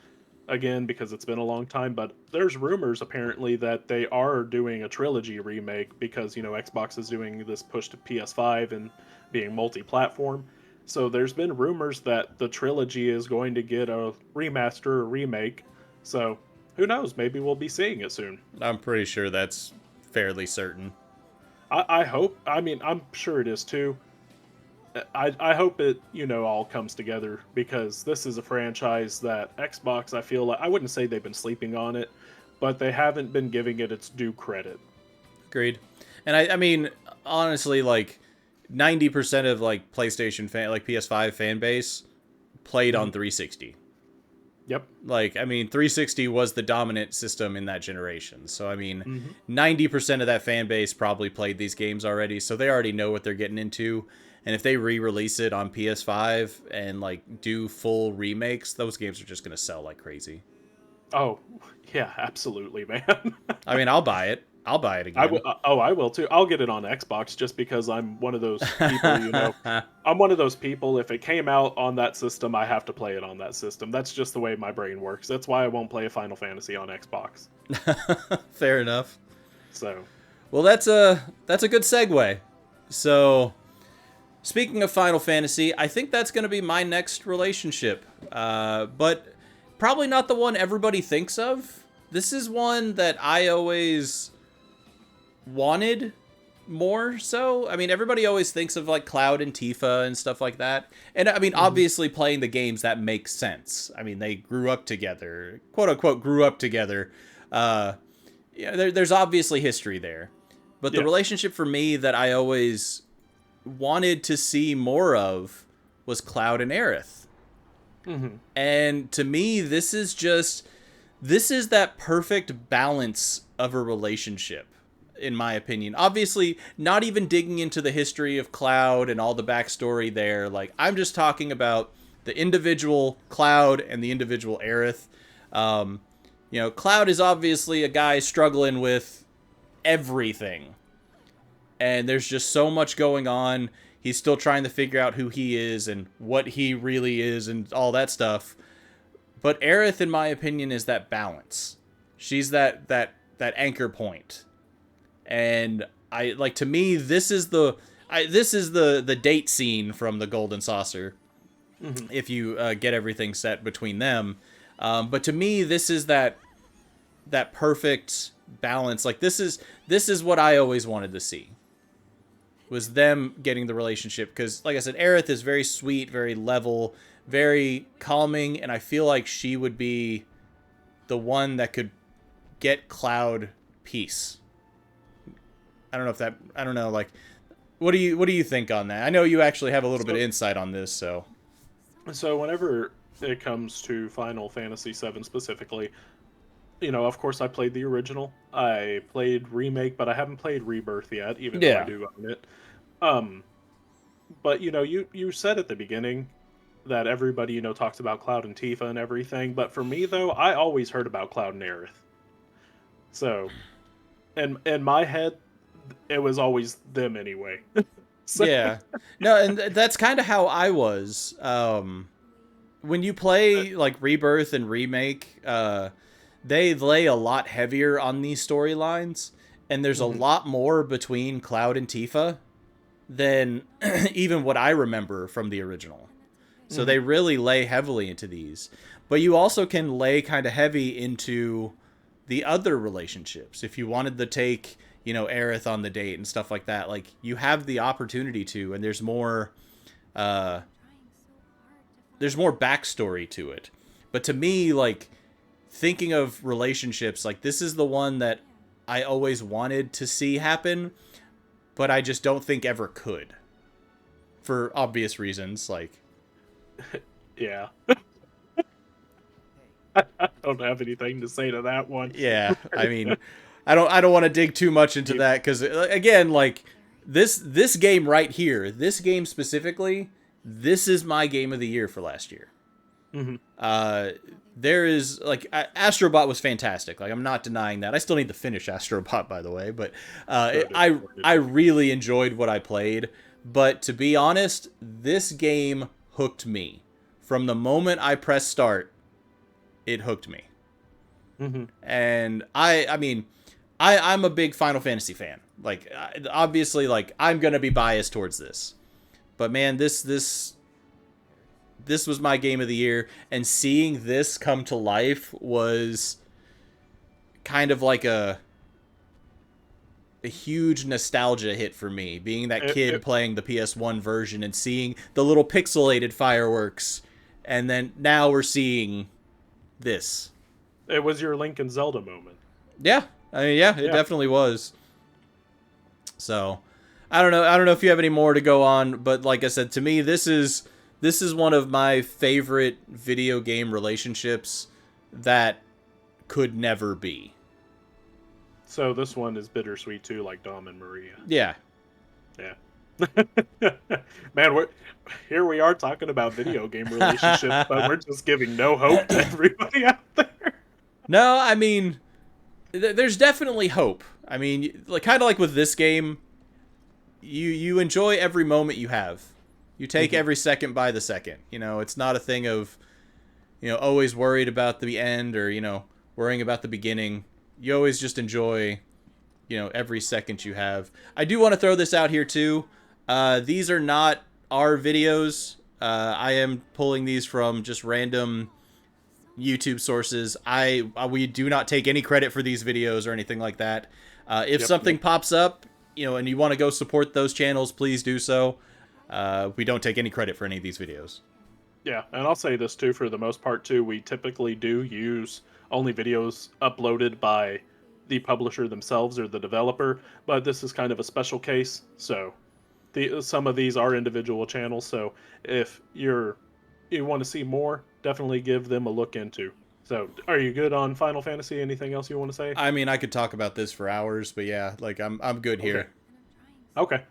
Speaker 1: again because it's been a long time. But there's rumors apparently that they are doing a trilogy remake because, Xbox is doing this push to PS5 and being multi-platform. So there's been rumors that the trilogy is going to get a remaster or remake. So who knows? Maybe we'll be seeing it soon.
Speaker 2: I'm pretty sure that's fairly certain.
Speaker 1: I hope. I mean, I'm sure it is too. I hope it all comes together because this is a franchise that Xbox, I feel like, I wouldn't say they've been sleeping on it, but they haven't been giving it its due credit.
Speaker 2: Agreed. And I mean, honestly, like 90% of like PlayStation fan, like PS5 fan base played on
Speaker 1: Mhm.
Speaker 2: 360.
Speaker 1: Yep.
Speaker 2: Like, I mean, 360 was the dominant system in that generation. So, I mean,
Speaker 1: hmm
Speaker 2: 90% of that fan base probably played these games already. So they already know what they're getting into. And if they re-release it on PS5 and like do full remakes, those games are just going to sell like crazy.
Speaker 1: Oh, yeah, absolutely, man.
Speaker 2: I mean, I'll buy it. I'll buy it
Speaker 1: I will.
Speaker 2: again.
Speaker 1: Oh, I will too. I'll get it on Xbox just because I'm one of those people. I'm one of those people. If it came out on that system, I have to play it on that system. That's just the way my brain works. That's why I won't play a Final Fantasy on Xbox.
Speaker 2: Fair enough.
Speaker 1: So,
Speaker 2: Well, that's a good segue. So, speaking of Final Fantasy, I think that's going to be my next relationship. But probably not the one everybody thinks of. This is one that I always wanted more so. I mean, everybody always thinks of like Cloud and Tifa and stuff like that. And I mean,
Speaker 1: mhm.
Speaker 2: obviously playing the games that makes sense. I mean, they grew up together, quote unquote, grew up together. Uh, there's obviously history there. But the
Speaker 1: Yeah.
Speaker 2: relationship for me that I always wanted to see more of was Cloud and Aerith.
Speaker 1: Hmm.
Speaker 2: And to me, this is that perfect balance of a relationship, in my opinion. Obviously, not even digging into the history of Cloud and all the backstory there. Like, I'm just talking about the individual Cloud and the individual Aerith. Um, Cloud is obviously a guy struggling with everything, and there's just so much going on. He's still trying to figure out who he is and what he really is and all that stuff. But Aerith, in my opinion, is that balance. She's that anchor point. And I like, to me, this is the date scene from the Golden Saucer.
Speaker 1: Hmm.
Speaker 2: If you get everything set between them, but to me, this is that perfect balance. Like, this is what I always wanted to see, was them getting the relationship. Because, like I said, Aerith is very sweet, very level, very calming, and I feel like she would be the one that could get Cloud peace. I don't know, like, what do you think on that? I know you actually have a little bit of
Speaker 1: So,
Speaker 2: insight on this, so.
Speaker 1: so whenever it comes to Final Fantasy VII specifically, of course, I played the original. I played remake, but I haven't played Rebirth yet, even though I
Speaker 2: Yeah.
Speaker 1: do own it. Um, but you said at the beginning that everybody talks about Cloud and Tifa and everything. But for me though, I always heard about Cloud and Aerith. So, in my head, it was always them anyway. So,
Speaker 2: Yeah. No, and that's kind of how I was. When you play like Rebirth and Remake, they lay a lot heavier on these storylines, and there's a
Speaker 1: mhm,
Speaker 2: lot more between Cloud and Tifa than even what I remember from the original. So
Speaker 1: mhm.
Speaker 2: they really lay heavily into these. But you also can lay kind of heavy into the other relationships. If you wanted to take, Aerith on the date and stuff like that, like, you have the opportunity to, and uh there's more backstory to it. But to me, like, thinking of relationships, like, this is the one that I always wanted to see happen, but I just don't think ever could, for obvious reasons. Like,
Speaker 1: Yeah, I don't have anything to say to that one.
Speaker 2: yeah, I mean, I don't want to dig too much into that, because again, like, this game right here, this game specifically, this is my game of the year for last year.
Speaker 1: Hmm.
Speaker 2: Uh, there is, like, Astrobot was fantastic. Like, I'm not denying that. I still need to finish Astrobot, by the way, but
Speaker 1: So
Speaker 2: I
Speaker 1: disappointed.
Speaker 2: really enjoyed what I played. But to be honest, this game hooked me from the moment I pressed start. It hooked me,
Speaker 1: Hmm.
Speaker 2: and I mean, I'm a big Final Fantasy fan. Like, obviously, like, I'm gonna be biased towards this, but man, this was my game of the year, and seeing this come to life was kind of like a huge nostalgia hit for me, being that
Speaker 1: It,
Speaker 2: kid
Speaker 1: it
Speaker 2: playing the PS1 version and seeing the little pixelated fireworks, and then now we're seeing this.
Speaker 1: it was your Link and Zelda moment.
Speaker 2: Yeah, I mean, yeah, it
Speaker 1: Yeah.
Speaker 2: definitely was. So, I don't know if you have any more to go on, but like I said, to me, this is one of my favorite video game relationships that could never be.
Speaker 1: So this one is bittersweet too, like Dom and Maria.
Speaker 2: Yeah.
Speaker 1: Yeah. Man, here we are talking about video game relationships, but we're just giving no hope to everybody out there.
Speaker 2: No, I mean, there's definitely hope. I mean, like, kind of like with this game, you enjoy every moment you have. You take
Speaker 1: Mhm.
Speaker 2: every second by the second. It's not a thing of, always worried about the end, or, worrying about the beginning. You always just enjoy, every second you have. I do want to throw this out here too. These are not our videos. I am pulling these from just random YouTube sources. We do not take any credit for these videos or anything like that. If
Speaker 1: Yep,
Speaker 2: something
Speaker 1: yep.
Speaker 2: pops up, and you want to go support those channels, please do so. We don't take any credit for any of these videos.
Speaker 1: Yeah, and I'll say this too, for the most part too, we typically do use only videos uploaded by the publisher themselves or the developer, but this is kind of a special case. So some of these are individual channels, so if you're you want to see more, definitely give them a look into. So, are you good on Final Fantasy? Anything else you want to say?
Speaker 2: I mean, I could talk about this for hours, but yeah, like I'm good
Speaker 1: Okay.
Speaker 2: here.
Speaker 1: Okay.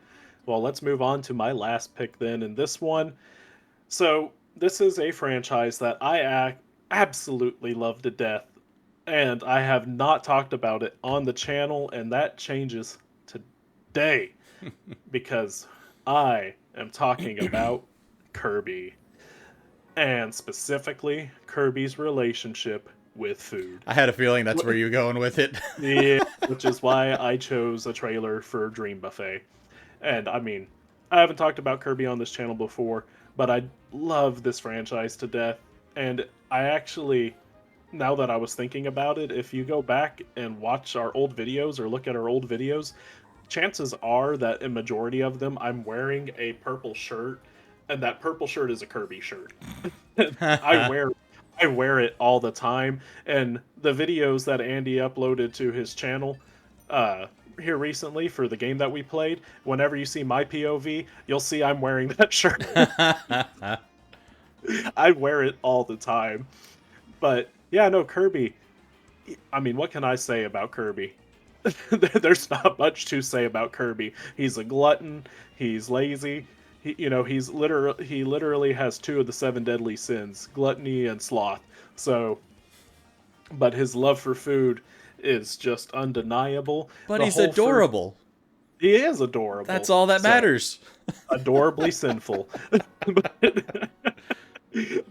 Speaker 1: Well, let's move on to my last pick then. And this one, so this is a franchise that absolutely love to death, and I have not talked about it on the channel, and that changes today because I am talking about Kirby, and specifically Kirby's relationship with food.
Speaker 2: I had a feeling that's where
Speaker 1: Wh-
Speaker 2: you're going with it.
Speaker 1: Yeah, which is why I chose a trailer for Dream Buffet. And I mean, I haven't talked about Kirby on this channel before, but I love this franchise to death. And I actually, now that I was thinking about it, if you go back and watch our old videos or look at our old videos, chances are that in majority of them I'm wearing a purple shirt, and that purple shirt is a Kirby shirt. I wear I wear it all the time, and the videos that Andy uploaded to his channel uh here recently for the game that we played, whenever you see my POV, you'll see I'm wearing that shirt. I wear it all the time. But yeah, no, Kirby. I mean, what can I say about Kirby? There's not much to say about Kirby. He's a glutton. He's lazy. He literally has two of the seven deadly sins: gluttony and sloth. So, but his love for food is just undeniable.
Speaker 2: But
Speaker 1: The
Speaker 2: he's
Speaker 1: whole first,
Speaker 2: adorable.
Speaker 1: he is
Speaker 2: That's
Speaker 1: adorable.
Speaker 2: all that
Speaker 1: So
Speaker 2: matters.
Speaker 1: adorably sinful.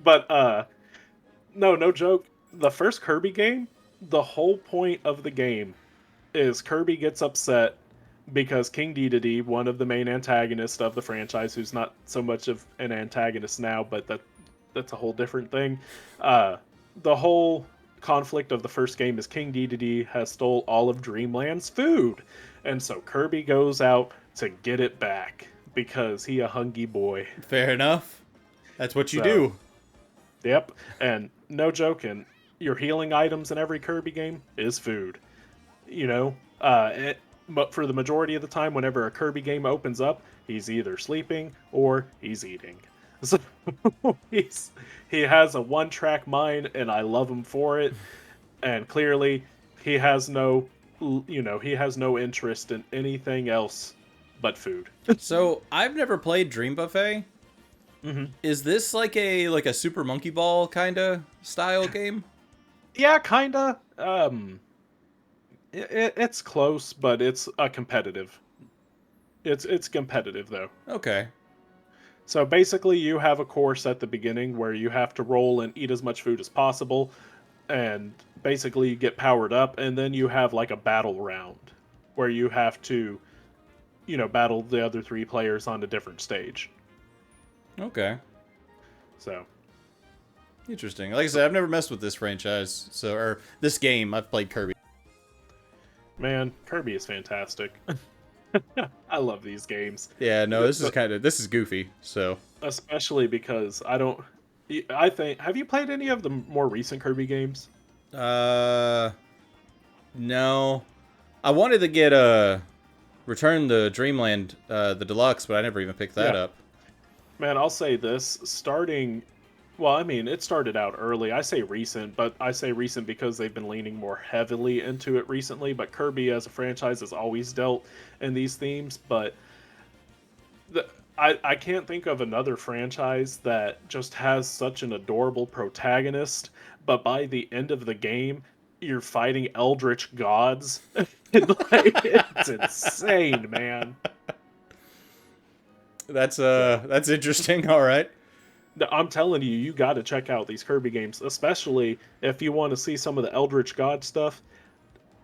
Speaker 1: But no, no joke. The first Kirby game, the whole point of the game is Kirby gets upset because King Dedede, one of the main antagonists of the franchise, who's not so much of an antagonist now, but that's a whole different thing. Uh, the whole conflict of the first game is King Dedede has stole all of Dreamland's food, and so Kirby goes out to get it back because he a hungry boy.
Speaker 2: Fair enough. That's what you
Speaker 1: So,
Speaker 2: do.
Speaker 1: yep, and no joking, your healing items in every Kirby game is food. You know, but for the majority of the time, whenever a Kirby game opens up, he's either sleeping or he's eating. So he has a one-track mind, and I love him for it. And clearly, he has he has no interest in anything else but food.
Speaker 2: So I've never played Dream Buffet.
Speaker 1: Hmm.
Speaker 2: Is this like a Super Monkey Ball kind of style game?
Speaker 1: Yeah, kinda. It's close, but it's a competitive. It's competitive though.
Speaker 2: Okay.
Speaker 1: So basically, you have a course at the beginning where you have to roll and eat as much food as possible, and basically you get powered up, and then you have like a battle round where you have to, battle the other three players on a different stage.
Speaker 2: Okay.
Speaker 1: So,
Speaker 2: Interesting. Like I said, I've never messed with this franchise, or this game. I've played Kirby.
Speaker 1: man, Kirby is fantastic. I love these games,
Speaker 2: Yeah, no,
Speaker 1: Th- but
Speaker 2: this is goofy. So,
Speaker 1: especially because I don't. I think. Have you played any of the more recent Kirby games?
Speaker 2: uh, no, I wanted to get Return the Dreamland, the deluxe, but I never even picked that
Speaker 1: Yeah,
Speaker 2: up.
Speaker 1: man, I'll say this: starting well, I mean, it started out early. I say recent, but I say recent because they've been leaning more heavily into it recently. But Kirby as a franchise has always dealt in these themes. But the, I can't think of another franchise that just has such an adorable protagonist, but by the end of the game, you're fighting eldritch gods. It's insane, man. So.
Speaker 2: That's interesting. All right.
Speaker 1: No, I'm telling you, you got to check out these Kirby games, especially if you want to see some of the Eldritch God stuff.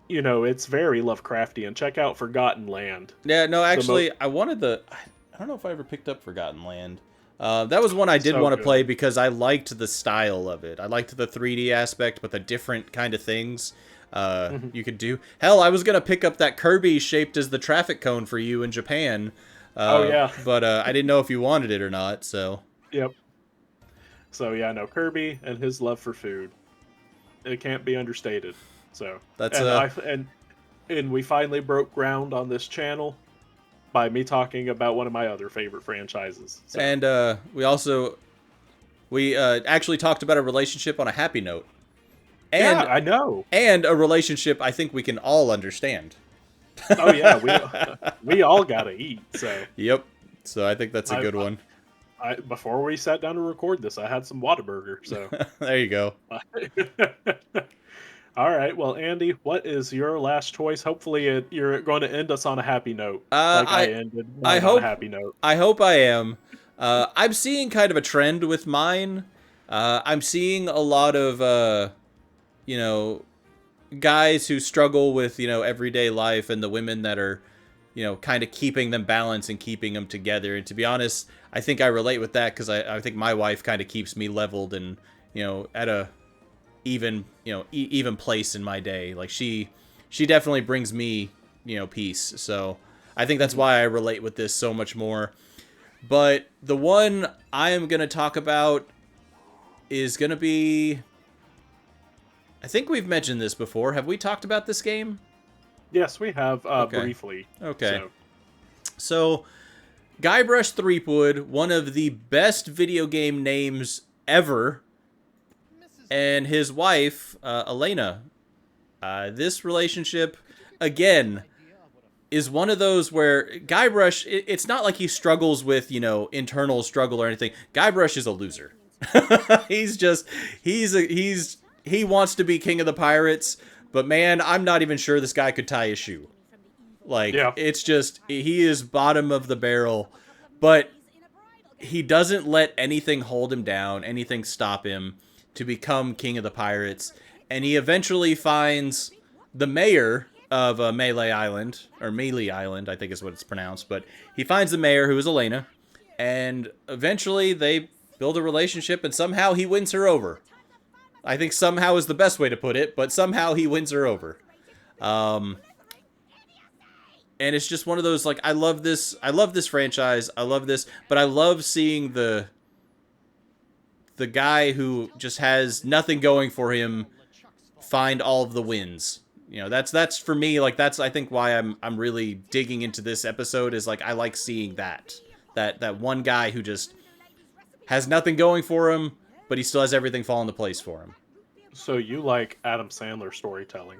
Speaker 1: It's very Lovecraftian. Check out Forgotten Land.
Speaker 2: Yeah, no,
Speaker 1: The mo
Speaker 2: actually, I don't know if I ever picked up Forgotten Land. That was one I did
Speaker 1: So
Speaker 2: want to play
Speaker 1: good.
Speaker 2: because I liked the style of it. I liked the 3D aspect, but the different kind of things
Speaker 1: Mhm.
Speaker 2: you could do. Hell, I was gonna pick up that Kirby shaped as the traffic cone for you in Japan,
Speaker 1: Oh yeah,
Speaker 2: but I didn't know if you wanted it or not. So
Speaker 1: yep. So yeah, no, Kirby and his love for food, it can't be understated. So,
Speaker 2: that's
Speaker 1: and and we finally broke ground on this channel by me talking about one of my other favorite franchises. So,
Speaker 2: and we also We actually talked about a relationship on a happy note,
Speaker 1: Yeah,
Speaker 2: and
Speaker 1: I know.
Speaker 2: a relationship I think we can all understand.
Speaker 1: Oh yeah, we all gotta eat. So
Speaker 2: Yep. So I think that's a
Speaker 1: I,
Speaker 2: good one.
Speaker 1: I before we sat down to record this, I had some Whataburger. So
Speaker 2: There you go.
Speaker 1: all right. Well, Andy, what is your last choice? Hopefully, you're going to end us on a happy note,
Speaker 2: Uh,
Speaker 1: like I
Speaker 2: I
Speaker 1: ended
Speaker 2: I
Speaker 1: mine on a
Speaker 2: hope
Speaker 1: happy note.
Speaker 2: I hope I am. I'm seeing kind of a trend with mine. I'm seeing a lot of you know, guys who struggle with, everyday life, and the women that are, kind of keeping them balanced and keeping them together. And to be honest, I think I relate with that because I think my wife kind of keeps me leveled and, at a even, even place in my day. Like she definitely brings me, peace. So I think that's
Speaker 1: Mhm.
Speaker 2: why I relate with this so much more. But the one I am going to talk about is going to be, I think we've mentioned this before. Have we talked about this game?
Speaker 1: Yes, we have
Speaker 2: Okay.
Speaker 1: briefly.
Speaker 2: Okay.
Speaker 1: So
Speaker 2: So, Guybrush Threepwood, one of the best video game names ever, and his wife, Elena. This relationship, again, is one of those where Guybrush, it's not like he struggles with, internal struggle or anything. Guybrush is a loser. he's just, he wants to be king of the pirates, but man, I'm not even sure this guy could tie a shoe. Like,
Speaker 1: yeah,
Speaker 2: it's just, he is bottom of the barrel, but he doesn't let anything hold him down, anything stop him to become king of the pirates. And he eventually finds the mayor of Melee Island, or Melee Island, I think is what it's pronounced. But he finds the mayor, who is Elena, and eventually they build a relationship, and somehow he wins her over. I think somehow is the best way to put it, but somehow he wins her over. Um, and it's just one of those, like, I love this franchise, I love this, but I love seeing the guy who just has nothing going for him find all of the wins. That's for me, like, that's, I think, why I'm really digging into this episode, is like I like seeing that one guy who just has nothing going for him, but he still has everything fall into place for him.
Speaker 1: so you like Adam Sandler storytelling?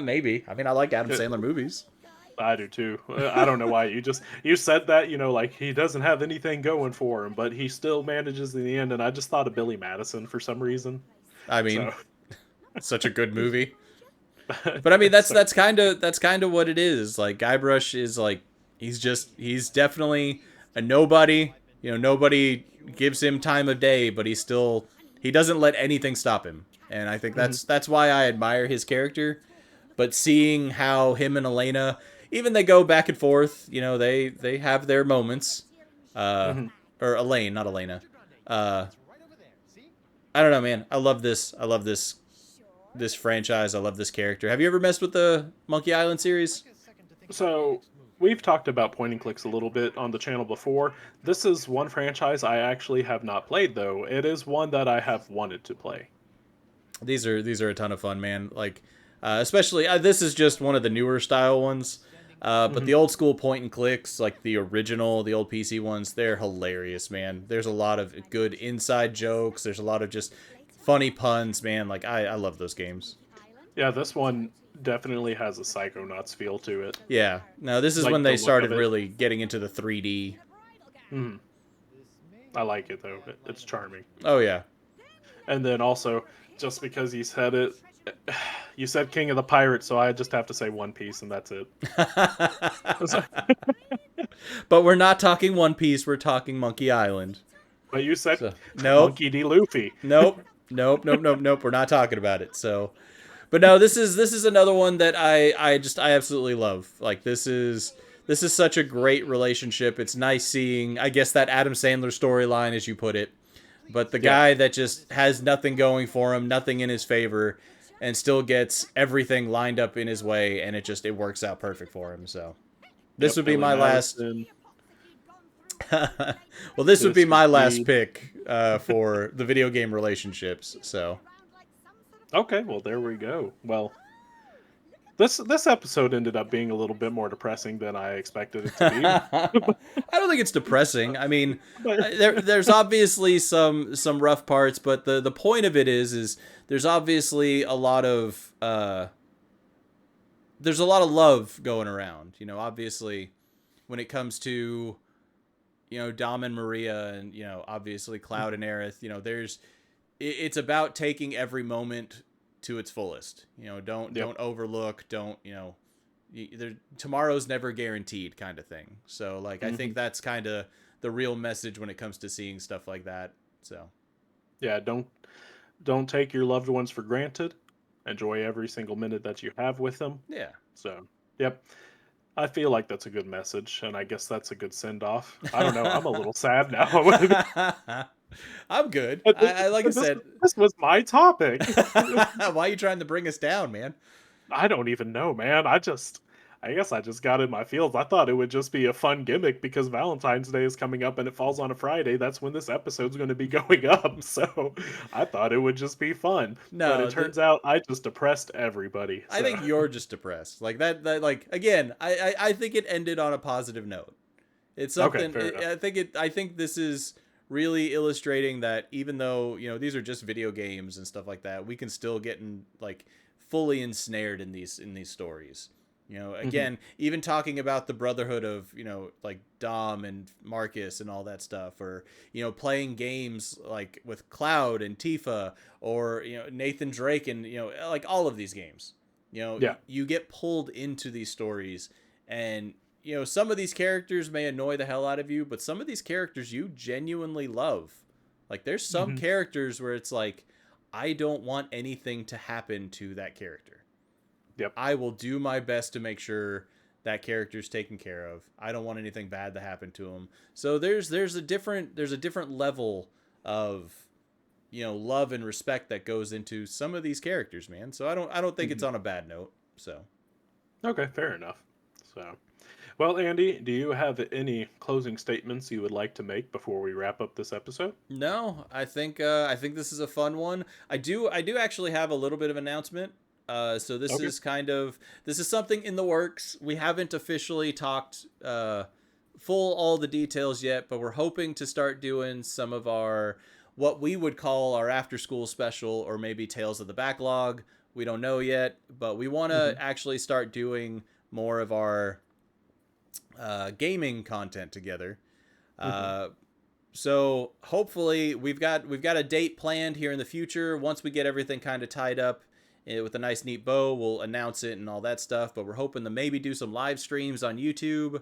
Speaker 2: Maybe. I mean, I like Adam
Speaker 1: Uh,
Speaker 2: Sandler movies.
Speaker 1: I do too. I don't know why you said that. Like he doesn't have anything going for him, but he still manages in the end. And I just thought of Billy Madison for some reason.
Speaker 2: I mean,
Speaker 1: So,
Speaker 2: such a good movie. But I mean, that's
Speaker 1: so
Speaker 2: that's kind of what it is. Like, Guybrush is like, he's definitely a nobody. Nobody gives him time of day, but he doesn't let anything stop him. And I think
Speaker 1: mhm,
Speaker 2: that's why I admire his character. But seeing how him and Elena, even they go back and forth, they have their moments. Uh,
Speaker 1: mhm.
Speaker 2: or Elaine, not Elena. Uh, I don't know, man. I love this. I love this franchise. I love this character. Have you ever messed with the Monkey Island series?
Speaker 1: So we've talked about point and clicks a little bit on the channel before. This is one franchise I actually have not played though. It is one that I have wanted to play.
Speaker 2: These are a ton of fun, man. Like, especially, this is just one of the newer style ones. But
Speaker 1: Hmm.
Speaker 2: the old school point and clicks, like the original, the old PC ones, they're hilarious, man. There's a lot of good inside jokes. There's a lot of just funny puns, man. Like, I love those games.
Speaker 1: Yeah, this one definitely has a Psychonauts feel to it.
Speaker 2: Yeah. Now, this is when
Speaker 1: Like the
Speaker 2: they
Speaker 1: look
Speaker 2: started
Speaker 1: of it.
Speaker 2: really getting into the 3D.
Speaker 1: Mhm. I like it though. It's charming.
Speaker 2: Oh, yeah.
Speaker 1: And then also, just because you said it, you said King of the Pirates, so I just have to say One Piece, and that's it.
Speaker 2: But we're not talking One Piece. We're talking Monkey Island.
Speaker 1: But you said
Speaker 2: So, nope.
Speaker 1: Monkey D. Luffy.
Speaker 2: Nope. Nope. Nope. Nope. Nope. We're not talking about it. So, but no, this is another one that I absolutely love. Like, this is such a great relationship. It's nice seeing, I guess, that Adam Sandler storyline, as you put it, but the
Speaker 1: Yeah,
Speaker 2: guy that just has nothing going for him, nothing in his favor, and still gets everything lined up in his way, and it works out perfect for him. So this
Speaker 1: yep.
Speaker 2: would be
Speaker 1: Billy
Speaker 2: my last.
Speaker 1: Madison,
Speaker 2: Well, this would be
Speaker 1: Mr.
Speaker 2: my last
Speaker 1: T.
Speaker 2: pick for the video game relationships. So
Speaker 1: Okay, well there we go. Well, This episode ended up being a little bit more depressing than I expected it to be.
Speaker 2: I don't think it's depressing. I mean,
Speaker 1: But
Speaker 2: there's obviously some rough parts, but the point of it is there's obviously a lot of there's a lot of love going around. You know, obviously when it comes to Dom and Maria, and obviously Cloud and Aerith. It's about taking every moment to its fullest.
Speaker 1: yep.
Speaker 2: Don't overlook. Don't tomorrow's never guaranteed, kind of thing. So like I
Speaker 1: hmm
Speaker 2: think that's kind of the real message when it comes to seeing stuff like that. So
Speaker 1: Yeah, don't take your loved ones for granted. Enjoy every single minute that you have with them.
Speaker 2: yeah.
Speaker 1: So, yep. I feel like that's a good message, and I guess that's a good send off. I don't know. I'm a little sad now.
Speaker 2: I'm good.
Speaker 1: But
Speaker 2: I like I
Speaker 1: this
Speaker 2: said.
Speaker 1: this was my topic.
Speaker 2: Why are you trying to bring us down, man?
Speaker 1: I don't even know, man. I guess I just got in my feels. I thought it would just be a fun gimmick because Valentine's Day is coming up and it falls on a Friday. That's when this episode's going to be going up. So I thought it would just be fun. But it
Speaker 2: No,
Speaker 1: turns out I just depressed everybody.
Speaker 2: I
Speaker 1: So
Speaker 2: think you're just depressed. Like that like again, I think it ended on a positive note. It's
Speaker 1: okay,
Speaker 2: something
Speaker 1: fair enough.
Speaker 2: I think this is really illustrating that even though, these are just video games and stuff like that, we can still get like fully ensnared in these stories.
Speaker 1: hmm
Speaker 2: Again, even talking about the brotherhood of, like Dom and Marcus and all that stuff, or, playing games like with Cloud and Tifa, or, Nathan Drake, and, like all of these games.
Speaker 1: Yeah.
Speaker 2: You get pulled into these stories, and some of these characters may annoy the hell out of you, but some of these characters you genuinely love. Like there's some
Speaker 1: hmm
Speaker 2: characters where it's like, I don't want anything to happen to that character.
Speaker 1: Yep.
Speaker 2: I will do my best to make sure that character's taken care of. I don't want anything bad to happen to him. So there's a different level of love and respect that goes into some of these characters, man. So I don't think it's
Speaker 1: hmm
Speaker 2: on a bad note. So
Speaker 1: Okay, fair enough. So, well, Andy, do you have any closing statements you would like to make before we wrap up this episode?
Speaker 2: no, I think this is a fun one. I do actually have a little bit of announcement. So
Speaker 1: Okay.
Speaker 2: this is something in the works. We haven't officially talked full all the details yet, but we're hoping to start doing some of our what we would call our after school special, or maybe Tales of the Backlog. We don't know yet, but we want to
Speaker 1: hmm
Speaker 2: actually start doing more of our gaming content together.
Speaker 1: hmm
Speaker 2: Uh, so hopefully we've got a date planned here in the future. Once we get everything kind of tied up with a nice neat bow, we'll announce it and all that stuff. But we're hoping to maybe do some live streams on YouTube,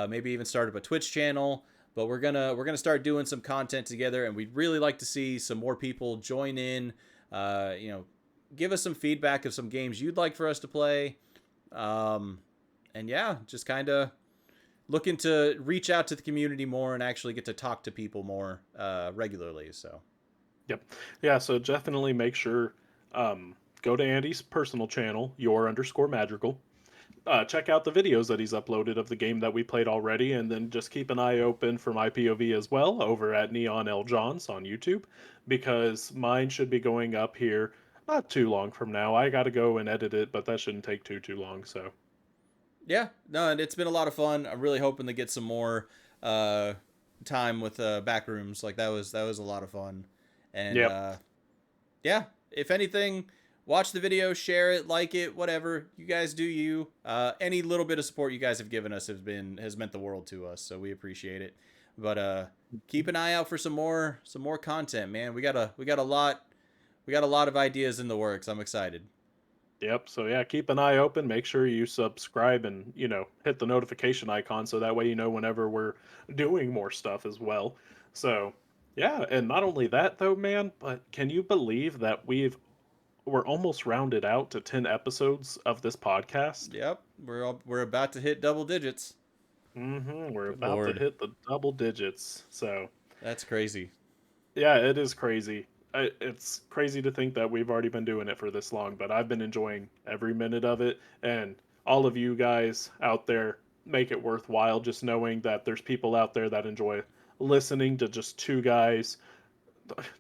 Speaker 2: maybe even start up a Twitch channel. But we're gonna start doing some content together, and we'd really like to see some more people join in. You know, give us some feedback of some games you'd like for us to play. Um, and yeah, just kind of looking to reach out to the community more and actually get to talk to people more regularly. So
Speaker 1: Yep. Yeah, so definitely make sure go to Andy's personal channel, your underscore magical. Check out the videos that he's uploaded of the game that we played already, and then just keep an eye open for my POV as well over at Neon L Johns on YouTube, because mine should be going up here not too long from now. I got to go and edit it, but that shouldn't take too long. So,
Speaker 2: yeah, no, and it's been a lot of fun. I'm really hoping to get some more uh, time with Backrooms. Like that was a lot of fun, and
Speaker 1: yep.
Speaker 2: yeah, if anything, watch the video, share it, like it, whatever. You guys do you. Any little bit of support you guys have given us has meant the world to us, so we appreciate it. But keep an eye out for some more content, man. We got a lot of ideas in the works. I'm excited.
Speaker 1: Yep. So yeah, keep an eye open. Make sure you subscribe and hit the notification icon so that way you know whenever we're doing more stuff as well. So yeah, and not only that though, man, but can you believe that we're almost rounded out to 10 episodes of this podcast?
Speaker 2: Yep, we're about to hit double digits.
Speaker 1: We're
Speaker 2: Good
Speaker 1: about to
Speaker 2: lord,
Speaker 1: hit the double digits. So
Speaker 2: that's crazy.
Speaker 1: yeah, it is crazy. It's crazy to think that we've already been doing it for this long, but I've been enjoying every minute of it. And all of you guys out there make it worthwhile just knowing that there's people out there that enjoy listening to just two guys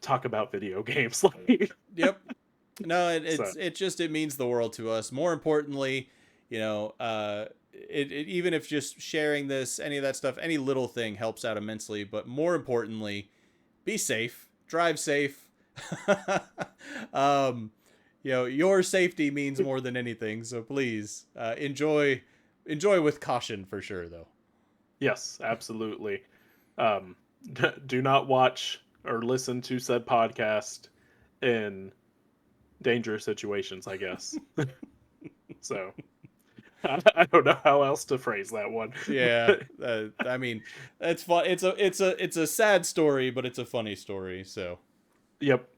Speaker 1: talk about video games. Like,
Speaker 2: Yep. No,
Speaker 1: So,
Speaker 2: it means the world to us. More importantly, even if just sharing this, any of that stuff, any little thing helps out immensely. But more importantly, be safe, drive safe. um, your safety means more than anything. So please enjoy with caution for sure, though.
Speaker 1: yes, absolutely. Um, do not watch or listen to said podcast in dangerous situations, I guess. So, I don't know how else to phrase that one.
Speaker 2: Yeah, I mean, it's fun. It's a sad story, but it's a funny story. So
Speaker 1: Yep.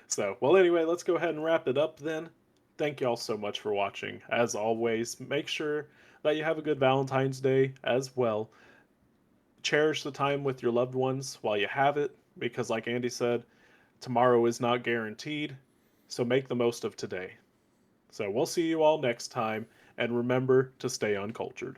Speaker 1: So, well, anyway, let's go ahead and wrap it up then. Thank you all so much for watching. As always, make sure that you have a good Valentine's Day as well. Cherish the time with your loved ones while you have it, because, like Andy said, tomorrow is not guaranteed. So, make the most of today. So, we'll see you all next time, and remember to stay uncultured.